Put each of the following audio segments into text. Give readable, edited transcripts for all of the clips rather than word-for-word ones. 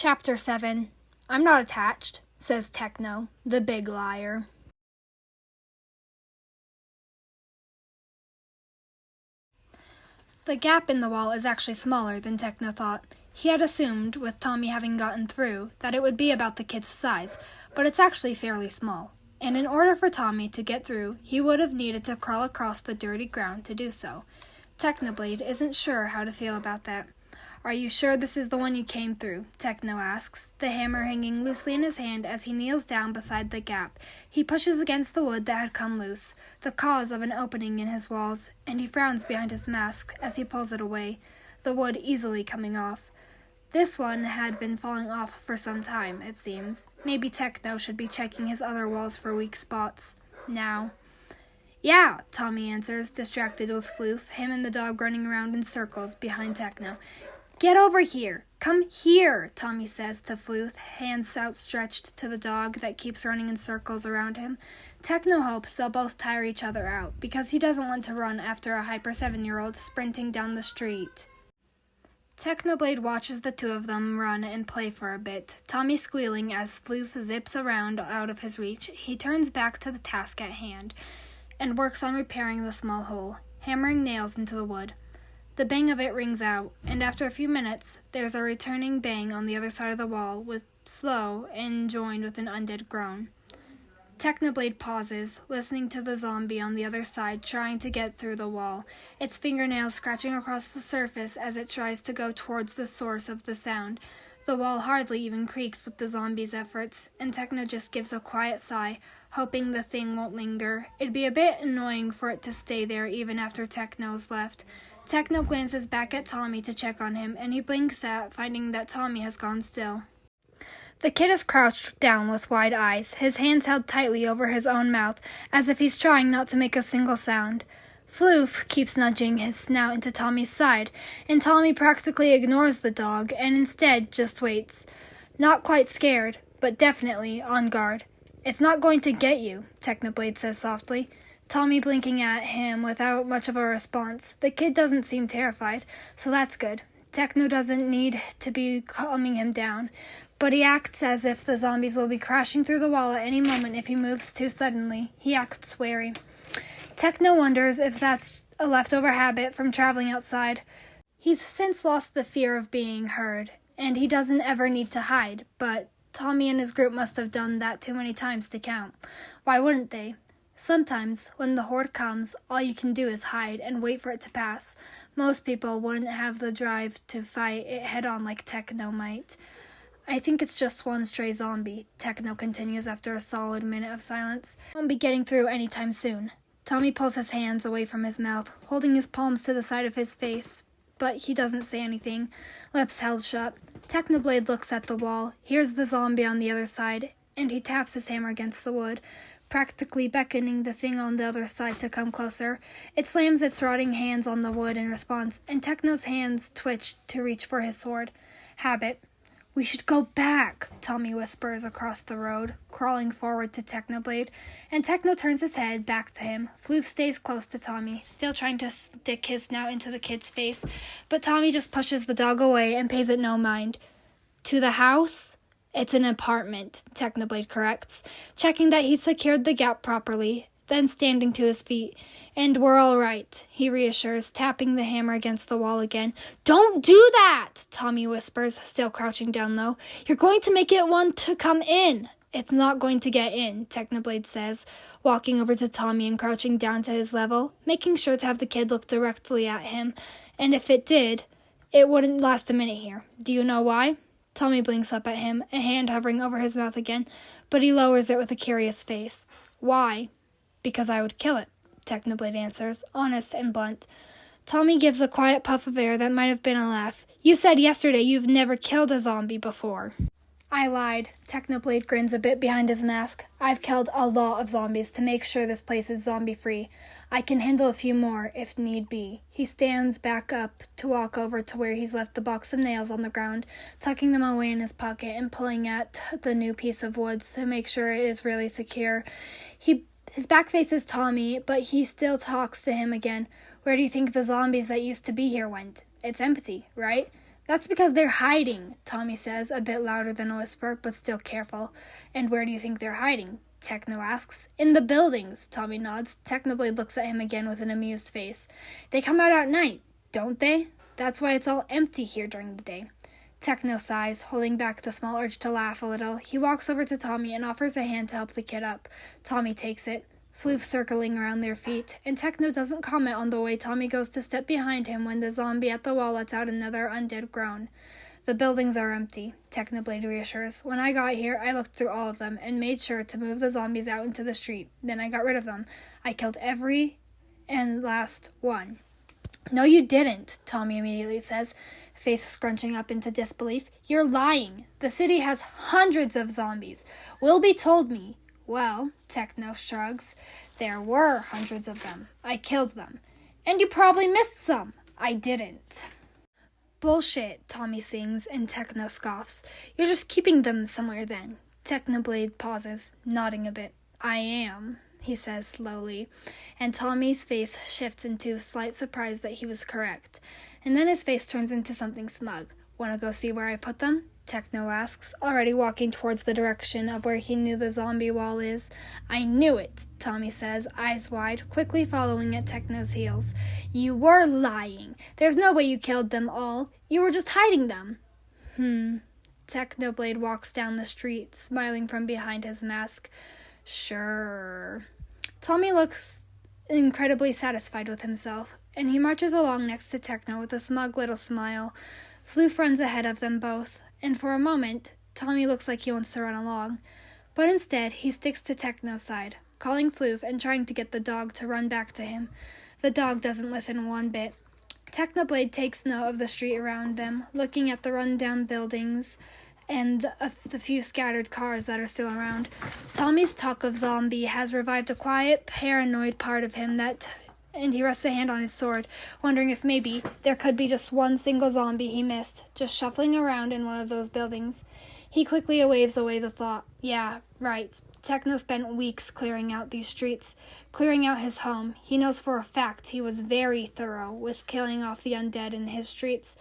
Chapter 7. I'm not attached, says Techno, the big liar. The gap in the wall is actually smaller than Techno thought. He had assumed, with Tommy having gotten through, that it would be about the kid's size, but it's actually fairly small. And in order for Tommy to get through, he would have needed to crawl across the dirty ground to do so. Technoblade isn't sure how to feel about that. Are you sure this is the one you came through? Techno asks, the hammer hanging loosely in his hand as he kneels down beside the gap. He pushes against the wood that had come loose, the cause of an opening in his walls, and he frowns behind his mask as he pulls it away, the wood easily coming off. This one had been falling off for some time, it seems. Maybe Techno should be checking his other walls for weak spots. Now. Yeah, Tommy answers, distracted with Floof, him and the dog running around in circles behind Techno. Get over here! Come here, Tommy says to Floof, hands outstretched to the dog that keeps running in circles around him. Techno hopes they'll both tire each other out, because he doesn't want to run after a hyper 7-year-old sprinting down the street. Technoblade watches the two of them run and play for a bit, Tommy squealing as Floof zips around out of his reach. He turns back to the task at hand, and works on repairing the small hole, hammering nails into the wood. The bang of it rings out, and after a few minutes, there's a returning bang on the other side of the wall, with slow and joined with an undead groan. Technoblade pauses, listening to the zombie on the other side trying to get through the wall, its fingernails scratching across the surface as it tries to go towards the source of the sound. The wall hardly even creaks with the zombie's efforts, and Techno just gives a quiet sigh, hoping the thing won't linger. It'd be a bit annoying for it to stay there even after Techno's left. Techno glances back at Tommy to check on him, and he blinks at finding that Tommy has gone still. The kid is crouched down with wide eyes, his hands held tightly over his own mouth, as if he's trying not to make a single sound. Floof keeps nudging his snout into Tommy's side, and Tommy practically ignores the dog and instead just waits. Not quite scared, but definitely on guard. It's not going to get you, Technoblade says softly. Tommy blinking at him without much of a response. The kid doesn't seem terrified, so that's good. Techno doesn't need to be calming him down, but he acts as if the zombies will be crashing through the wall at any moment if he moves too suddenly. He acts wary. Techno wonders if that's a leftover habit from traveling outside. He's since lost the fear of being heard, and he doesn't ever need to hide, but Tommy and his group must have done that too many times to count. Why wouldn't they? Sometimes, when the horde comes, all you can do is hide and wait for it to pass. Most people wouldn't have the drive to fight it head-on like Techno might. I think it's just one stray zombie, Techno continues after a solid minute of silence. Won't be getting through anytime soon. Tommy pulls his hands away from his mouth, holding his palms to the side of his face, but he doesn't say anything, lips held shut. Technoblade looks at the wall, hears the zombie on the other side, and he taps his hammer against the wood, practically beckoning the thing on the other side to come closer. It slams its rotting hands on the wood in response, and Techno's hands twitch to reach for his sword. Habit. We should go back, Tommy whispers across the road, crawling forward to Technoblade, and Techno turns his head back to him. Floof stays close to Tommy, still trying to stick his snout into the kid's face, but Tommy just pushes the dog away and pays it no mind. To the house? It's an apartment, Technoblade corrects, checking that he's secured the gap properly, then standing to his feet. And we're all right, he reassures, tapping the hammer against the wall again. Don't do that, Tommy whispers, still crouching down low. You're going to make it want to come in. It's not going to get in, Technoblade says, walking over to Tommy and crouching down to his level, making sure to have the kid look directly at him. And if it did, it wouldn't last a minute here. Do you know why? Tommy blinks up at him, a hand hovering over his mouth again, but he lowers it with a curious face. Why? Because I would kill it, Technoblade answers, honest and blunt. Tommy gives a quiet puff of air that might have been a laugh. You said yesterday you've never killed a zombie before. I lied. Technoblade grins a bit behind his mask. I've killed a lot of zombies to make sure this place is zombie-free. I can handle a few more, if need be. He stands back up to walk over to where he's left the box of nails on the ground, tucking them away in his pocket and pulling at the new piece of wood to make sure it is really secure. His back faces Tommy, but he still talks to him again. Where do you think the zombies that used to be here went? It's empty, right? That's because they're hiding, Tommy says, a bit louder than a whisper, but still careful. And where do you think they're hiding? Techno asks. In the buildings, Tommy nods. Technoblade looks at him again with an amused face. They come out at night, don't they? That's why it's all empty here during the day. Techno sighs, holding back the small urge to laugh a little. He walks over to Tommy and offers a hand to help the kid up. Tommy takes it, Floof circling around their feet, and Techno doesn't comment on the way Tommy goes to step behind him when the zombie at the wall lets out another undead groan. The buildings are empty, Technoblade reassures. When I got here, I looked through all of them and made sure to move the zombies out into the street. Then I got rid of them. I killed every and last one. No, you didn't, Tommy immediately says, face scrunching up into disbelief. You're lying. The city has hundreds of zombies. Wilby told me. Well, Techno shrugs. There were hundreds of them. I killed them. And you probably missed some. I didn't. Bullshit, Tommy sings, and Techno scoffs. You're just keeping them somewhere then. Technoblade pauses, nodding a bit. I am, he says slowly, and Tommy's face shifts into slight surprise that he was correct. And then his face turns into something smug. Wanna go see where I put them? Techno asks, already walking towards the direction of where he knew the zombie wall is. I knew it, Tommy says, eyes wide, quickly following at Techno's heels. You were lying. There's no way you killed them all. You were just hiding them. Technoblade walks down the street, smiling from behind his mask. Sure. Tommy looks incredibly satisfied with himself, and he marches along next to Techno with a smug little smile. Floof runs ahead of them both, and for a moment, Tommy looks like he wants to run along. But instead, he sticks to Techno's side, calling Floof and trying to get the dog to run back to him. The dog doesn't listen one bit. Technoblade takes note of the street around them, looking at the run-down buildings and the few scattered cars that are still around. Tommy's talk of zombie has revived a quiet, paranoid part of him and he rests a hand on his sword, wondering if maybe there could be just one single zombie he missed, just shuffling around in one of those buildings. He quickly waves away the thought. Yeah, right. Techno spent weeks clearing out these streets, clearing out his home. He knows for a fact he was very thorough with killing off the undead in his streets,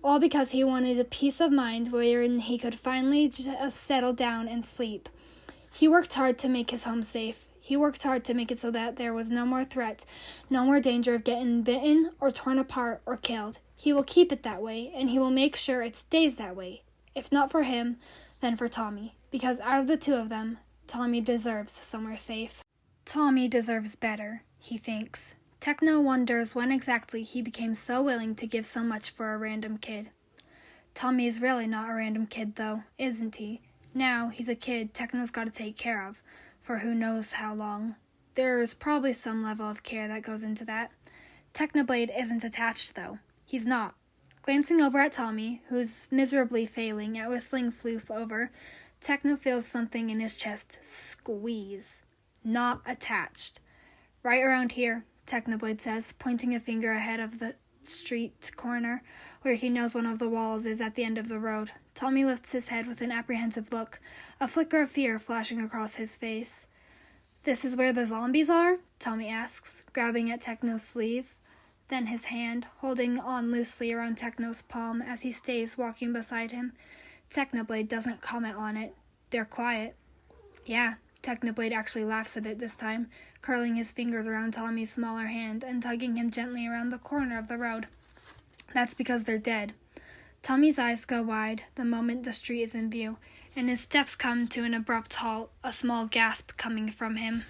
all because he wanted a peace of mind wherein he could finally just settle down and sleep. He worked hard to make his home safe. He worked hard to make it so that there was no more threat, no more danger of getting bitten or torn apart or killed. He will keep it that way, and he will make sure it stays that way. If not for him, then for Tommy. Because out of the two of them, Tommy deserves somewhere safe. Tommy deserves better, he thinks. Techno wonders when exactly he became so willing to give so much for a random kid. Tommy is really not a random kid, though, isn't he? Now he's a kid Techno's got to take care of. For who knows how long. There's probably some level of care that goes into that. Technoblade isn't attached, though. He's not. Glancing over at Tommy, who's miserably failing at whistling Floof over, Techno feels something in his chest squeeze. Not attached. Right around here, Technoblade says, pointing a finger ahead of the street corner, where he knows one of the walls is at the end of the road. Tommy lifts his head with an apprehensive look, a flicker of fear flashing across his face. This is where the zombies are? Tommy asks, grabbing at Techno's sleeve. Then his hand, holding on loosely around Techno's palm as he stays walking beside him. Technoblade doesn't comment on it. They're quiet. Yeah, Technoblade actually laughs a bit this time, curling his fingers around Tommy's smaller hand and tugging him gently around the corner of the road. That's because they're dead. Tommy's eyes go wide the moment the street is in view, and his steps come to an abrupt halt, a small gasp coming from him.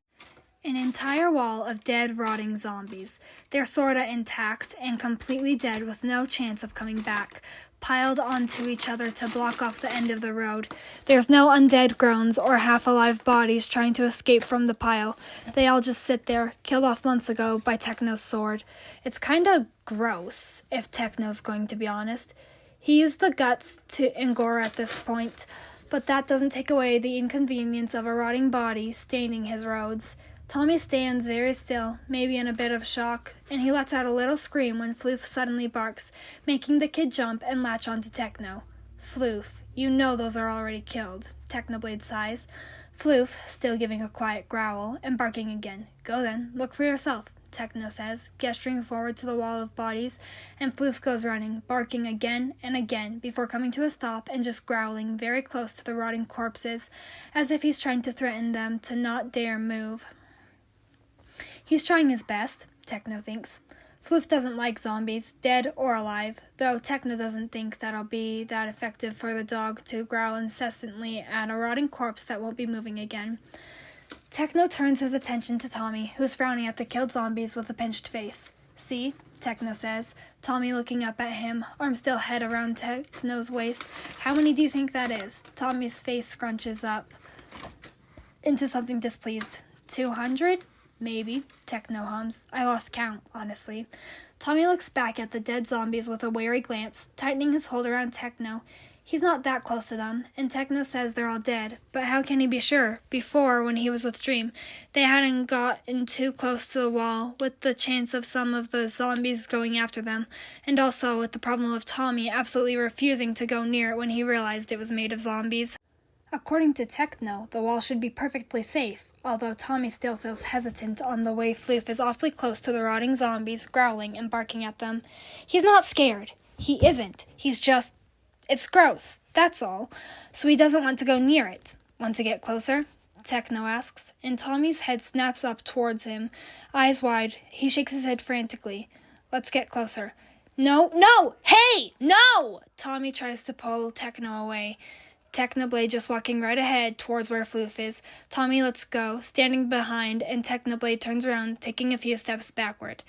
An entire wall of dead, rotting zombies. They're sorta intact and completely dead with no chance of coming back, piled onto each other to block off the end of the road. There's no undead groans or half-alive bodies trying to escape from the pile. They all just sit there, killed off months ago by Techno's sword. It's kinda gross, if Techno's going to be honest. He used the guts to Ngor at this point, but that doesn't take away the inconvenience of a rotting body staining his roads. Tommy stands very still, maybe in a bit of shock, and he lets out a little scream when Floof suddenly barks, making the kid jump and latch onto Techno. Floof, you know those are already killed, Technoblade sighs. Floof, still giving a quiet growl, and barking again. Go then, look for yourself. Techno says, gesturing forward to the wall of bodies, and Floof goes running, barking again and again before coming to a stop and just growling very close to the rotting corpses, as if he's trying to threaten them to not dare move. He's trying his best, Techno thinks. Floof doesn't like zombies, dead or alive, though Techno doesn't think that'll be that effective for the dog to growl incessantly at a rotting corpse that won't be moving again. Techno turns his attention to Tommy, who's frowning at the killed zombies with a pinched face. See? Techno says, Tommy looking up at him, arm still head around Techno's waist. How many do you think that is? Tommy's face scrunches up into something displeased. 200? Maybe, Techno hums. I lost count, honestly. Tommy looks back at the dead zombies with a wary glance, tightening his hold around Techno. He's not that close to them, and Techno says they're all dead, but how can he be sure? Before, when he was with Dream, they hadn't gotten too close to the wall, with the chance of some of the zombies going after them, and also with the problem of Tommy absolutely refusing to go near it when he realized it was made of zombies. According to Techno, the wall should be perfectly safe, although Tommy still feels hesitant on the way Floof is awfully close to the rotting zombies, growling and barking at them. He's not scared. He isn't. He's just... It's gross, that's all. So he doesn't want to go near it. Want to get closer? Techno asks, and Tommy's head snaps up towards him. Eyes wide, he shakes his head frantically. Let's get closer. No! Hey! No! Tommy tries to pull Techno away. Technoblade just walking right ahead towards where Floof is. Tommy lets go, standing behind, and Technoblade turns around, taking a few steps backward.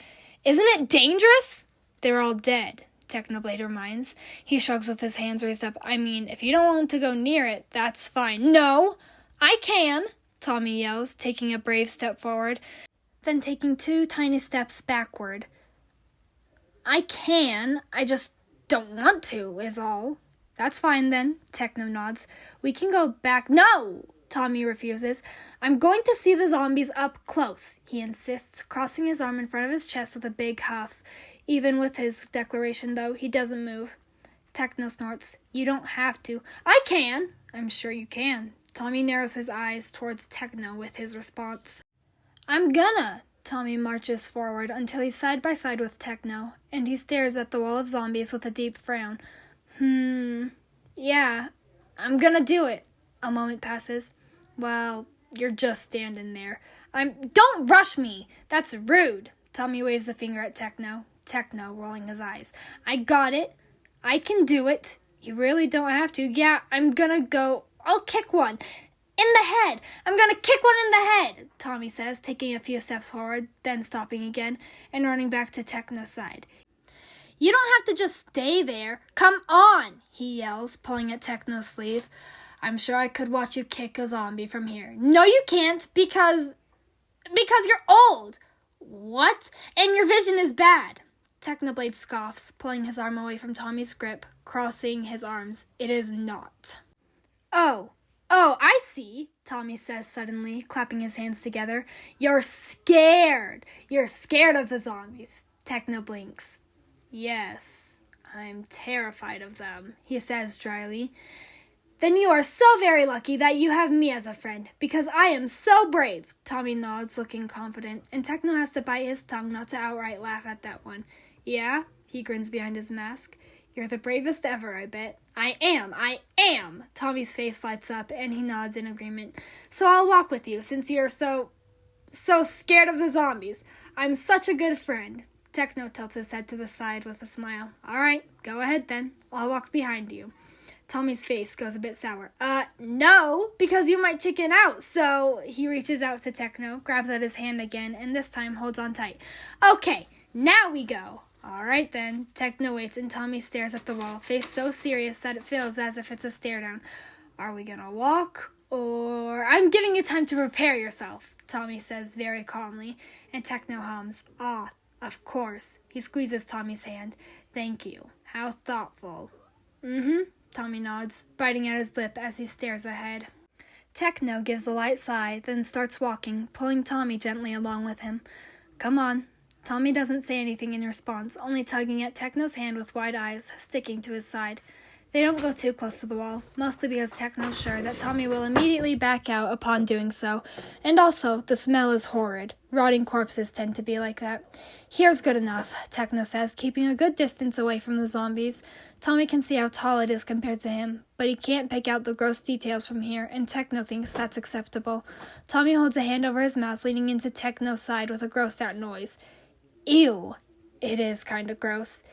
Isn't it dangerous? They're all dead, Technoblade reminds. He shrugs with his hands raised up. I mean, if you don't want to go near it, that's fine. No! I can! Tommy yells, taking a brave step forward, then taking 2 tiny steps backward. I can, I just don't want to, is all. That's fine then, Techno nods. We can go back. No! Tommy refuses. I'm going to see the zombies up close, he insists, crossing his arm in front of his chest with a big huff. Even with his declaration, though, he doesn't move. Techno snorts. You don't have to. I can! I'm sure you can. Tommy narrows his eyes towards Techno with his response. I'm gonna! Tommy marches forward until he's side by side with Techno, and he stares at the wall of zombies with a deep frown. Yeah, I'm gonna do it. A moment passes. Well, you're just standing there. Don't rush me! That's rude! Tommy waves a finger at Techno. Techno, rolling his eyes. I got it. I can do it. You really don't have to. Yeah, I'm gonna go. I'll kick one. In the head. I'm gonna kick one in the head, Tommy says, taking a few steps forward, then stopping again, and running back to Techno's side. You don't have to just stay there. Come on, he yells, pulling at Techno's sleeve. I'm sure I could watch you kick a zombie from here. No, you can't, because you're old. What? And your vision is bad. Technoblade scoffs, pulling his arm away from Tommy's grip, crossing his arms. It is not. Oh, I see, Tommy says suddenly, clapping his hands together. You're scared. You're scared of the zombies. Techno blinks. Yes, I'm terrified of them, he says dryly. Then you are so very lucky that you have me as a friend, because I am so brave, Tommy nods, looking confident, and Techno has to bite his tongue not to outright laugh at that one. Yeah, he grins behind his mask. You're the bravest ever, I bet. I am! Tommy's face lights up, and he nods in agreement. So I'll walk with you, since you're so scared of the zombies. I'm such a good friend. Techno tilts his head to the side with a smile. All right, go ahead then. I'll walk behind you. Tommy's face goes a bit sour. No, because you might chicken out. So he reaches out to Techno, grabs at his hand again, and this time holds on tight. Okay, now we go. All right then. Techno waits and Tommy stares at the wall, face so serious that it feels as if it's a stare down. Are we gonna walk? Or I'm giving you time to prepare yourself, Tommy says very calmly, and Techno hums. Of course. He squeezes Tommy's hand. Thank you. How thoughtful. Tommy nods, biting at his lip as he stares ahead. Techno gives a light sigh, then starts walking, pulling Tommy gently along with him. Come on. Tommy doesn't say anything in response, only tugging at Techno's hand with wide eyes, sticking to his side. They don't go too close to the wall, mostly because Techno's sure that Tommy will immediately back out upon doing so, and also the smell is horrid. Rotting corpses tend to be like that. Here's good enough, Techno says, keeping a good distance away from the zombies. Tommy can see how tall it is compared to him, but he can't pick out the gross details from here, and Techno thinks that's acceptable. Tommy holds a hand over his mouth, leaning into Techno's side with a grossed out noise. Ew. It is kind of gross.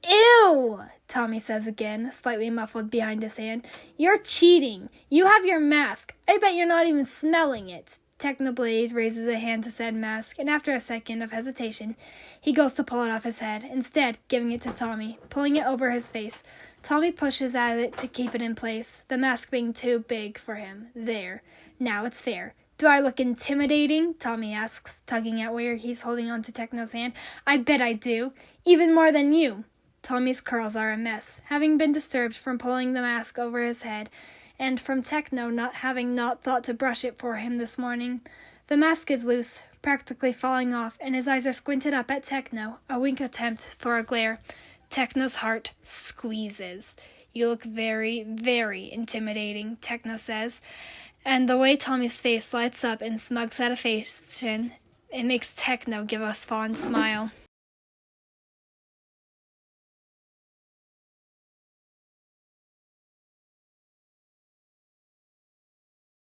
Ew, Tommy says again, slightly muffled behind his hand. You're cheating. You have your mask. I bet you're not even smelling it. Technoblade raises a hand to said mask, and after a second of hesitation, he goes to pull it off his head, instead giving it to Tommy, pulling it over his face. Tommy pushes at it to keep it in place, the mask being too big for him. There. Now it's fair. Do I look intimidating? Tommy asks, tugging at where he's holding onto Techno's hand. I bet I do. Even more than you. Tommy's curls are a mess, having been disturbed from pulling the mask over his head, and from Techno not having thought to brush it for him this morning. The mask is loose, practically falling off, and his eyes are squinted up at Techno, a wink attempt for a glare. Techno's heart squeezes. You look very, very intimidating, Techno says, and the way Tommy's face lights up in smug satisfaction, it makes Techno give a fond smile.